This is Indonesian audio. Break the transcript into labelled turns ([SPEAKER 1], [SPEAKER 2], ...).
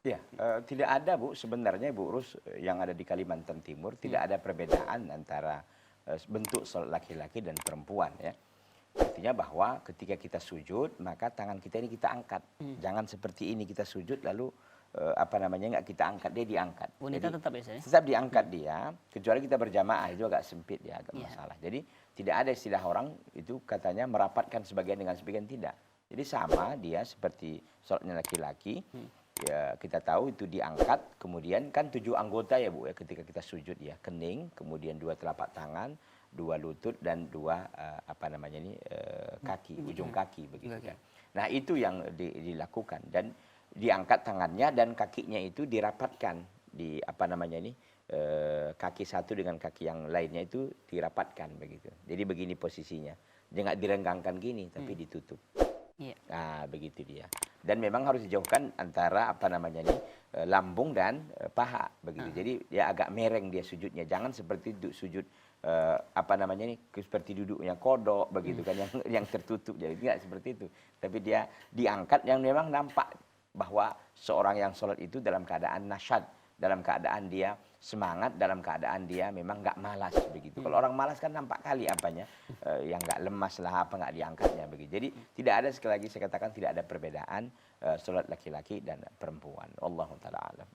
[SPEAKER 1] Ya, tidak ada Bu, sebenarnya Bu Rus, yang ada di Kalimantan Timur tidak ada perbedaan antara bentuk sholat laki-laki dan perempuan ya. Artinya bahwa ketika kita sujud, maka tangan kita ini kita angkat. Jangan seperti ini kita sujud lalu apa namanya nggak kita angkat, dia diangkat.
[SPEAKER 2] Wanita
[SPEAKER 1] Jadi
[SPEAKER 2] tetap ya saya?
[SPEAKER 1] tetap diangkat dia, kecuali kita berjamaah itu agak sempit ya, agak
[SPEAKER 2] Iya.
[SPEAKER 1] masalah. Jadi tidak ada istilah orang itu katanya merapatkan sebagian dengan sebagian, tidak. Jadi sama dia seperti sholatnya laki-laki. Ya kita tahu itu diangkat, kemudian kan 7 anggota ya Bu ya ketika kita sujud ya, kening, kemudian 2 telapak tangan, 2 lutut dan 2 apa namanya ini kaki, ujung kaki begitu kan. Nah itu yang dilakukan dan diangkat tangannya dan kakinya itu dirapatkan di apa namanya ini kaki satu dengan kaki yang lainnya itu dirapatkan begitu. Jadi begini posisinya, jangan direnggangkan gini tapi ditutup.
[SPEAKER 2] Iya.
[SPEAKER 1] Nah, begitu dia. Dan memang harus dijauhkan antara apa namanya nih lambung dan paha begitu. Jadi dia agak mereng dia sujudnya. Jangan seperti sujud apa namanya nih seperti duduknya kodok begitu kan yang tertutup. Jadi tidak seperti itu. Tapi dia diangkat yang memang nampak bahwa seorang yang sholat itu dalam keadaan nasyad, dalam keadaan dia semangat, dalam keadaan dia memang nggak malas begitu. Kalau orang malas kan nampak kali apanya yang nggak lemas lah apa nggak diangkatnya begitu. Jadi tidak ada, sekali lagi saya katakan tidak ada perbedaan sholat laki-laki dan perempuan. Wallahu taala alam.